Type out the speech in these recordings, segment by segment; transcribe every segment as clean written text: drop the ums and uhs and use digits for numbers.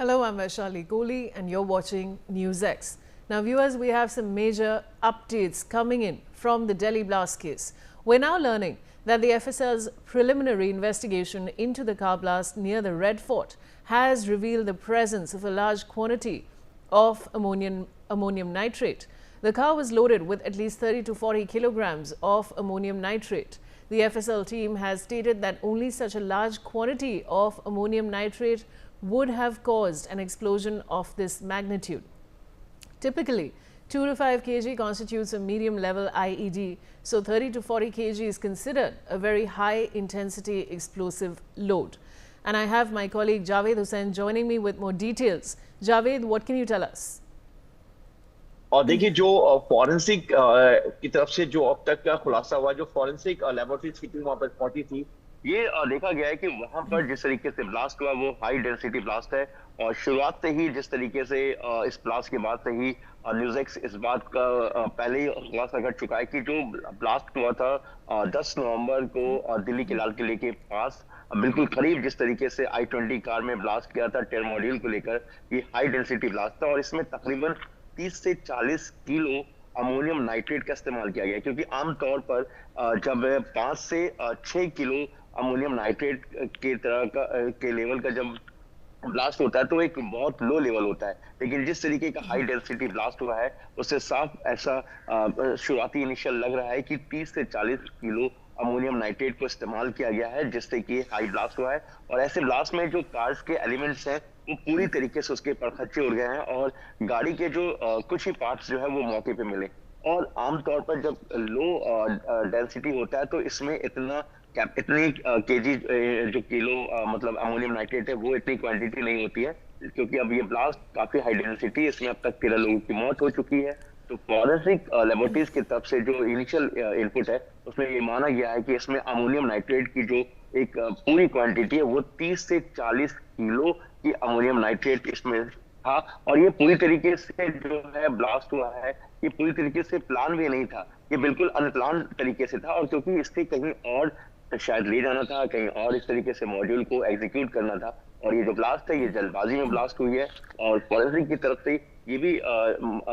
Hello, I'm Vaishali Kohli and you're watching NewsX. Now viewers, we have some major updates coming in from the Delhi blast case. We're now learning that the FSL's preliminary investigation into the car blast near the Red Fort has revealed the presence of a large quantity of ammonium nitrate. The car was loaded with at least 30 to 40 kilograms of ammonium nitrate. The FSL team has stated that only such a large quantity of ammonium nitrate would have caused an explosion of this magnitude. Typically, 2 to 5 kg constitutes a medium level IED, so 30 to 40 kg is considered a very high intensity explosive load. And I have my colleague Javed Hussain joining me with more details. Javed, what can you tell us? और देखिए जो forensic की तरफ से जो अब तक का खुलासा हुआ, जो फॉरेंसिक लेबोरेटरीज की टीम वहां पर पहुंची थी, ये देखा गया है कि वहां पर जिस तरीके से ब्लास्ट हुआ वो हाई डेंसिटी ब्लास्ट है। और शुरुआत से ही जिस तरीके से इस ब्लास्ट के बाद से ही न्यूज़ इस बात का पहले ही खुलासा कर चुका है कि जो ब्लास्ट हुआ था 10 नवंबर को दिल्ली के लाल किले के पास बिल्कुल करीब, जिस तरीके से I-20 कार में ब्लास्ट किया था टेर मॉड्यूल को लेकर, ये हाई डेंसिटी ब्लास्ट था और इसमें तकरीबन 30 से 40 किलो अमोनियम नाइट्रेट का इस्तेमाल किया गया, क्योंकि आमतौर पर जब 5 से 6 किलो अमोनियम नाइट्रेट के तरह का के लेवल का जब ब्लास्ट होता है तो एक बहुत लो लेवल होता है, लेकिन जिस तरीके का हाई डेंसिटी ब्लास्ट हुआ है उससे साफ ऐसा शुरुआती इनिशियल लग रहा है कि 30 से 40 किलो अमोनियम नाइट्रेट को इस्तेमाल किया गया है, जिससे कि हाई ब्लास्ट हुआ है। और ऐसे ब्लास्ट में जो कार्स के एलिमेंट्स हैं वो पूरी तरीके से उसके परखच्चे उड़ गए हैं और गाड़ी के जो कुछ ही पार्ट्स जो है वो मौके पे मिले। और आमतौर पर जब लो डेंसिटी होता है तो इसमें इतनी केजी जो किलो मतलब अमोनियम नाइट्रेट है वो इतनी क्वांटिटी नहीं होती है, क्योंकि अब ये ब्लास्ट काफी हाई डेंसिटी, इसमें अब तक 13 लोगों की मौत हो चुकी है। तो फॉरेंसिक लेबोरेटरीज की तरफ से जो इनिशियल इनपुट है उसमें ये माना गया है कि इसमें अमोनियम नाइट्रेट की जो एक पूरी क्वांटिटी है वो 30 से 40 किलो की अमोनियम नाइट्रेट इसमें था। और ये पूरी तरीके से जो है ब्लास्ट हुआ है, ये पूरी तरीके से प्लान भी नहीं था, ये बिल्कुल अनप्लान तरीके से था। और क्योंकि इससे कहीं और शायद ले जाना था, कहीं और इस तरीके से मॉड्यूल को एग्जीक्यूट करना था, और ये जो ब्लास्ट है ये जल्दबाजी में ब्लास्ट हुई है। और फॉरेंसिक की तरफ से ये भी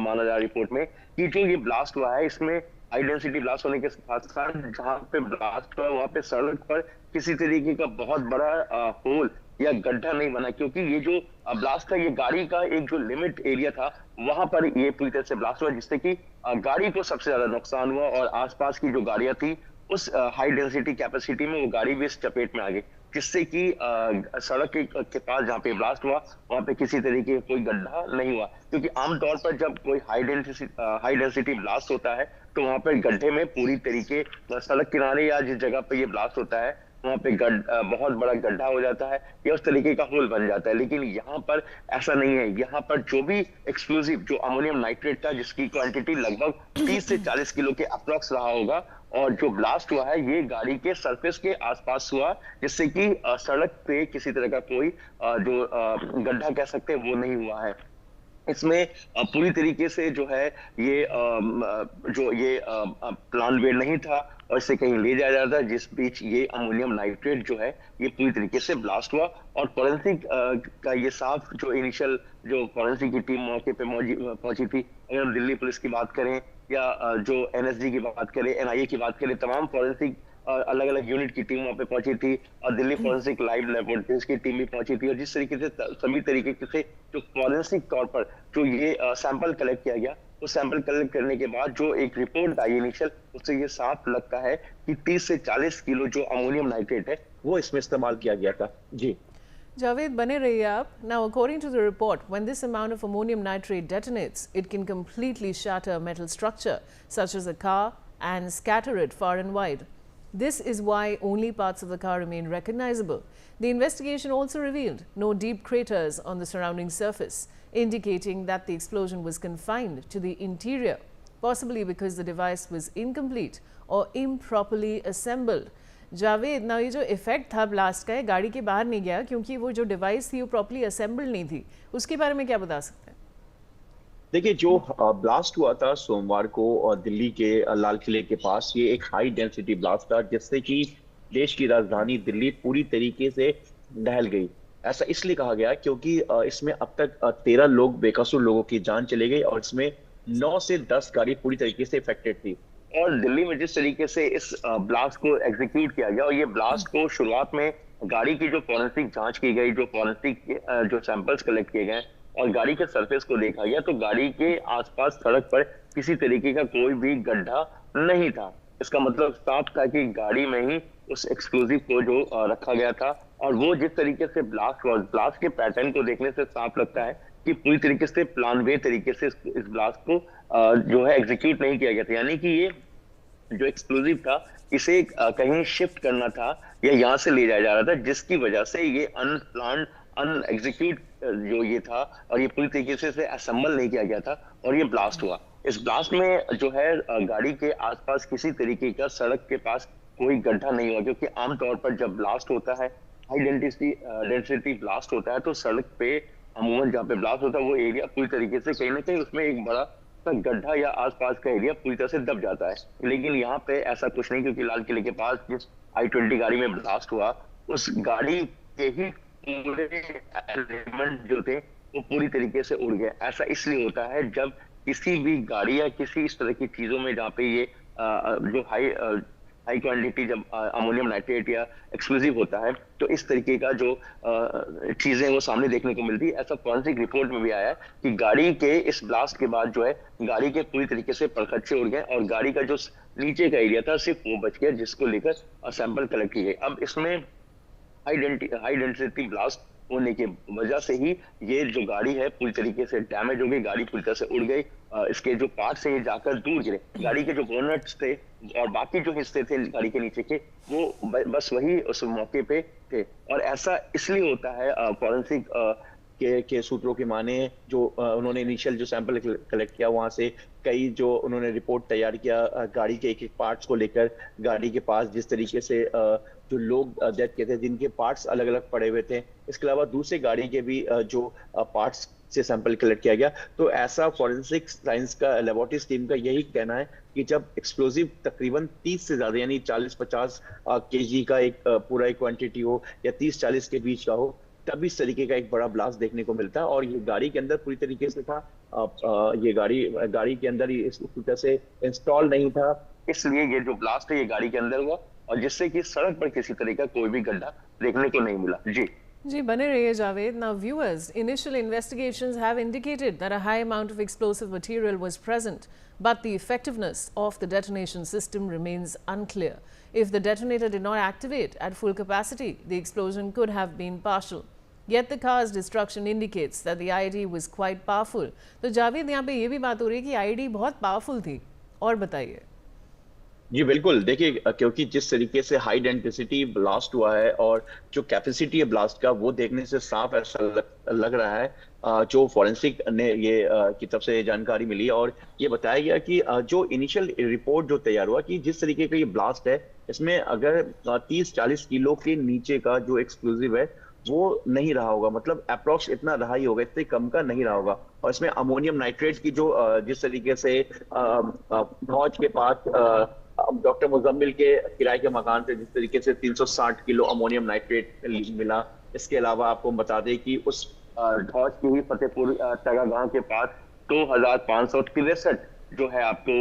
माना जा रिपोर्ट में कि जो ये ब्लास्ट हुआ है इसमें हाई डेंसिटी ब्लास्ट होने के साथ साथ जहां पे ब्लास्ट हुआ वहां पे सड़क पर किसी तरीके का बहुत बड़ा होल या गड्ढा नहीं बना, क्योंकि ये जो ब्लास्ट था ये गाड़ी का एक जो लिमिट एरिया था वहां पर ये पूरी तरह से ब्लास्ट हुआ, जिससे कि गाड़ी को सबसे ज्यादा नुकसान हुआ और आसपास की जो गाड़ियां थी उस हाई डेंसिटी कैपेसिटी में वो गाड़ी भी इस चपेट में आ गई, जिससे कि सड़क के पास जहाँ पे ब्लास्ट हुआ वहां पे किसी तरीके का कोई गड्ढा नहीं हुआ। क्योंकि आमतौर पर जब कोई हाई डेंसिटी ब्लास्ट होता है तो वहां पर गड्ढे में पूरी तरीके सड़क किनारे या जिस जगह पे ये ब्लास्ट होता है वहां पे बहुत बड़ा गड्ढा हो जाता है या उस तरीके का होल बन जाता है, लेकिन यहाँ पर ऐसा नहीं है। यहाँ पर जो भी एक्सप्लोजिव जो अमोनियम नाइट्रेट था जिसकी क्वांटिटी लगभग 30 से 40 किलो के अप्रॉक्स रहा होगा, और जो ब्लास्ट हुआ है ये गाड़ी के सरफेस के आसपास हुआ, जिससे कि सड़क पे किसी तरह का कोई जो गड्ढा कह सकते हैं वो नहीं हुआ है। इसमें पूरी तरीके से जो है ये प्लान वेड नहीं था और इसे कहीं ले जाया जाता, जिस बीच ये अमोनियम नाइट्रेट जो है ये पूरी तरीके से ब्लास्ट हुआ। और फॉरेंसिक का ये साफ जो इनिशियल जो फॉरेंसिक की टीम मौके पे पहुंची थी, अगर हम दिल्ली पुलिस की बात करें या जो NSG की बात करें, NIA की बात करें, तमाम फॉरेंसिक अलग अलग यूनिट की टीम वहां पे पहुंची थी और दिल्ली फॉरेंसिक लाइव लेबोरेटरीज की टीम भी पहुंची थी। और जिस तरीके से सभी तरीके से जो फॉरेंसिक तौर पर जो ये सैंपल कलेक्ट किया गया, वो सैंपल कलेक्ट करने के बाद जो एक रिपोर्ट आई इनिशियल, उससे ये साफ लगता है कि 30 से 40 किलो जो अमोनियम नाइट्रेट है वो इसमें इस्तेमाल किया गया था। जी Javed, बने रहिए आप. Now, according to the report, when this amount of ammonium nitrate detonates, it can completely shatter a metal structure, such as a car, and scatter it far and wide. This is why only parts of the car remain recognizable. The investigation also revealed no deep craters on the surrounding surface, indicating that the explosion was confined to the interior, possibly because the device was incomplete or improperly assembled. Javed, ना ये जो effect था blast का है गाड़ी के बाहर नहीं गया क्योंकि वो जो डिवाइस थी वो प्रॉपर्ली असेंबल्ड नहीं थी, उसके बारे में क्या बता सकते हैं? देखिए, जो ब्लास्ट हुआ था सोमवार को और दिल्ली के लाल किले के पास, ये एक हाई डेंसिटी ब्लास्ट था जिससे कि देश की राजधानी दिल्ली पूरी तरीके से दहल गई। ऐसा इसलिए कहा गया क्योंकि इसमें अब तक 13 लोग बेकसूर लोगों की जान चली गई और इसमें 9 से 10 गाड़ी पूरी तरीके से इफेक्टेड थी। और दिल्ली में जिस तरीके से इस ब्लास्ट को एग्जीक्यूट किया गया, और ये ब्लास्ट को शुरुआत में गाड़ी की जो फॉरेंसिक जांच की गई, जो फॉरेंसिक जो सैंपल्स कलेक्ट किए गए और गाड़ी के सरफेस को देखा गया, तो गाड़ी के आसपास सड़क पर किसी तरीके का कोई भी गड्ढा नहीं था। इसका मतलब साफ था कि गाड़ी में ही उस एक्सप्लोजिव को जो रखा गया था। और वो जिस तरीके से ब्लास्ट के पैटर्न को देखने से साफ लगता है कि पूरी तरीके से प्लान वे तरीके से इस ब्लास्ट को जो है एग्जीक्यूट नहीं किया गया था। यानी कि ये जो एक्सप्लोजिव था, इसे कहीं शिफ्ट करना था या यहाँ से ले जाया जा रहा था, जिसकी वजह से ये अनप्लान्ड अनएग्जीक्यूट जो ये था और ये पूरी तरीके से असेंबल नहीं किया गया था और ये ब्लास्ट हुआ। इस ब्लास्ट में जो है गाड़ी के आसपास किसी तरीके का सड़क के पास कोई गड्ढा नहीं हुआ, क्योंकि आमतौर पर जब ब्लास्ट होता है, हाई डेंसिटी ब्लास्ट होता है, तो सड़क पे अमूमन जहाँ पे ब्लास्ट होता है वो एरिया पूरी तरीके से कहीं ना कहीं उसमें एक बड़ा सा गड्ढा या आसपास का एरिया पूरी तरह से दब जाता है। लेकिन यहाँ पे ऐसा कुछ नहीं, क्योंकि लाल किले के पास जिस I-20 गाड़ी में ब्लास्ट हुआ, उस गाड़ी के ही पूरे एलिमेंट जो थे वो पूरी तरीके से उड़ गए। ऐसा इसलिए होता है जब किसी भी गाड़ी या किसी इस तरह की चीजों में जहाँ पे ये जो हाई क्वांटिटी जब अमोनियम नाइट्रेट या एक्सप्लोजिव होता है, तो इस तरीके का जो चीजें वो सामने देखने को मिलती है। ऐसा फॉरेंसिक रिपोर्ट में भी आया है कि गाड़ी के इस ब्लास्ट के बाद जो है गाड़ी के पूरी तरीके से परखच्चे उड़ गए और गाड़ी का जो नीचे का एरिया था सिर्फ वो बच गया, जिसको लेकर सैंपल कलेक्ट की गई। अब इसमें हाई डेंसिटी ब्लास्ट होने की वजह से ही ये जो गाड़ी है पूरी तरीके से डैमेज हो गई, गाड़ी पूरी तरह से उड़ गई। इसके जो पार्ट्स है ये जाकर दूर गिरे। गाड़ी के जो बोनट्स थे और बाकी जो हिस्से थे गाड़ी के नीचे के, वो बस वही उस मौके पे थे। और ऐसा इसलिए होता है, फॉरेंसिक के सूत्रों की माने, जो उन्होंने इनिशियल जो सैंपल कलेक्ट किया वहां से कई जो उन्होंने रिपोर्ट तैयार किया गाड़ी के एक एक पार्ट्स को लेकर, गाड़ी के पास जिस तरीके से जो लोग डेथ किए थे जिनके पार्ट्स अलग अलग पड़े हुए थे, इसके अलावा दूसरे गाड़ी के भी जो पार्ट्स से सैंपल कलेक्ट किया गया। तो ऐसा फॉरेंसिक साइंस का लेबोरेटरीज टीम का यही कहना है कि जब एक्सप्लोजिव तकरीबन 30 से ज्यादा यानी 40-50 केजी का एक पूरा एक क्वांटिटी हो या 30-40 के बीच का हो, तब इस तरीके का एक बड़ा ब्लास्ट देखने को मिलता है। और ये गाड़ी के अंदर पूरी तरीके से था, ये गाड़ी के अंदर ही इस तरह से इंस्टॉल नहीं था, इसलिए ये जो ब्लास्ट है ये गाड़ी के अंदर हुआ और जिससे कि सड़क पर किसी तरह का कोई भी गड्ढा देखने को नहीं मिला। जी बने रहिए Javed. Now viewers, initial investigations have indicated that a high amount of explosive material was present, but the effectiveness of the detonation system remains unclear. If the detonator did not activate at full capacity, the explosion could have been partial. Yet the car's destruction indicates that the IED was quite powerful. तो जावेद, यहाँ पे ये भी बात हो रही है कि IED बहुत पावरफुल थी, और बताइए। जी बिल्कुल, देखिए क्योंकि जिस तरीके से हाई डेंसिटी ब्लास्ट हुआ है और जो कैपेसिटी है ब्लास्ट का, वो देखने से साफ ऐसा लग रहा है। जो फॉरेंसिक ने ये की तरफ से जानकारी मिली और ये बताया गया कि जो इनिशियल रिपोर्ट जो तैयार हुआ कि जिस तरीके का ये ब्लास्ट है, इसमें अगर 30-40 किलो के नीचे का जो एक्सप्लोजिव है वो नहीं रहा होगा, मतलब अप्रोक्स इतना रहा ही होगा, इससे कम का नहीं रहा होगा। और इसमें अमोनियम नाइट्रेट की जो जिस तरीके से भौज के पास डॉक्टर मुजम्मिल के किराए के मकान से जिस तरीके से 360 किलो अमोनियम नाइट्रेट मिला, इसके अलावा आपको बता दें कि उस ढौज की ही फतेहपुर तगा गांव के पास 2563 जो है आपको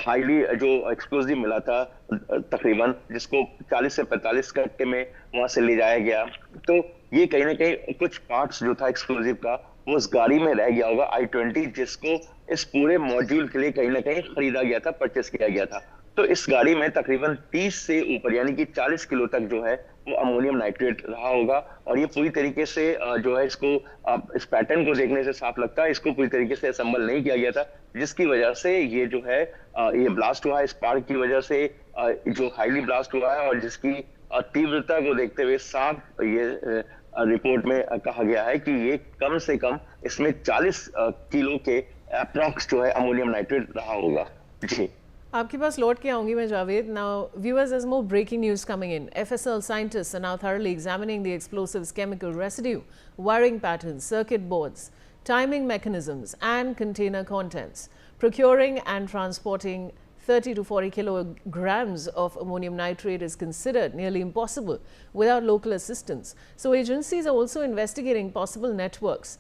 हाईली जो एक्सप्लोजिव मिला था तकरीबन, जिसको 40 से 45 घंटे में वहां से ले जाया गया। तो ये कहीं ना कहीं कुछ पार्ट्स जो था एक्सप्लोजिव का वो उस गाड़ी में रह गया होगा I-20, जिसको इस पूरे मॉड्यूल के लिए कहीं ना कहीं खरीदा गया था, परचेस किया गया था। तो इस गाड़ी में तकरीबन 30 से ऊपर यानी कि 40 किलो तक जो है वो अमोनियम नाइट्रेट रहा होगा। और ये पूरी तरीके से जो है इसको इस पैटर्न को देखने से साफ लगता है इसको पूरी तरीके से असेंबल नहीं किया गया था, जिसकी वजह से ये जो है ये ब्लास्ट हुआ है। स्पार्क की वजह से जो हाईली ब्लास्ट हुआ है और जिसकी तीव्रता को देखते हुए साफ ये रिपोर्ट में कहा गया है कि ये कम से कम इसमें 40 किलो के अप्रॉक्स जो है अमोनियम नाइट्रेट रहा होगा। जी आपके पास लौट के आऊंगी मैं Javed. Now viewers, there's more breaking news coming in. FSL scientists are now thoroughly examining the explosives chemical residue, wiring patterns, circuit boards, timing mechanisms and container contents. Procuring and transporting 30 to 40 kilograms of ammonium nitrate is considered nearly impossible without local assistance. So agencies are also investigating possible networks.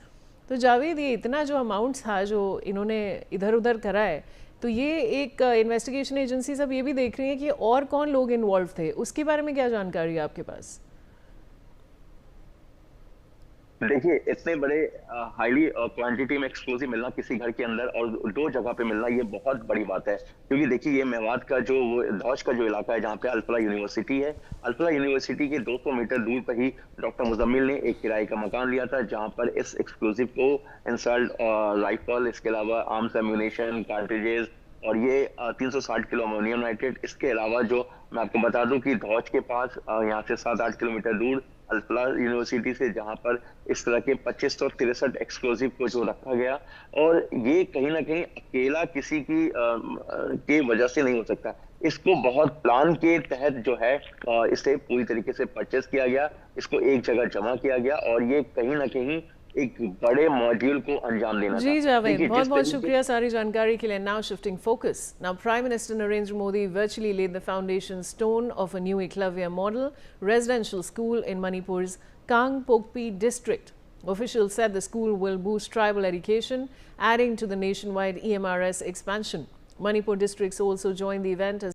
तो जावेद, ये इतना जो amount था जो इन्होंने इधर उधर करा है, तो ये एक इन्वेस्टिगेशन एजेंसी सब ये भी देख रही है कि और कौन लोग इन्वॉल्व थे, उसके बारे में क्या जानकारी है आपके पास? देखिए, इतने बड़े हाईली क्वांटिटी में एक्सप्लोसिव मिलना किसी घर के अंदर और दो जगह पे मिलना, ये बहुत बड़ी बात है। क्योंकि देखिए, ये मेवात का जो धौज का जो इलाका है जहाँ पे अल फलाह यूनिवर्सिटी है, अल फलाह यूनिवर्सिटी के 200 मीटर दूर पर ही डॉक्टर मुजम्मिल ने एक किराए का मकान लिया था, जहाँ पर इस एक्सप्लोसिव को इंसल्ट राइफल, इसके अलावा आर्म्स, एम्यूनेशन, कार्ट्रिजेज और ये 360 किलो अमोनियम नाइट्रेट। इसके अलावा जो मैं आपको बता दूं कि धौज के पास यहाँ से 7-8 किलोमीटर दूर अल फलाह यूनिवर्सिटी से, जहां पर इस तरह के 2563 एक्सप्लोसिव को जो रखा गया, और ये कहीं ना कहीं अकेला किसी की के वजह से नहीं हो सकता। इसको बहुत प्लान के तहत जो है इसे पूरी तरीके से परचेस किया गया, इसको एक जगह जमा किया गया और ये कहीं ना कहीं एक बड़े मॉड्यूल को अंजाम देना जी था। जावेद, बहुत बहुत शुक्रिया सारी जानकारी के लिए। Now shifting focus, now Prime Minister Narendra Modi virtually laid the foundation stone of a new Eklavya model residential school in Manipur's Kangpokpi district. Officials said the school will boost tribal education, adding to the nationwide EMRS expansion. Manipur districts also joined the event as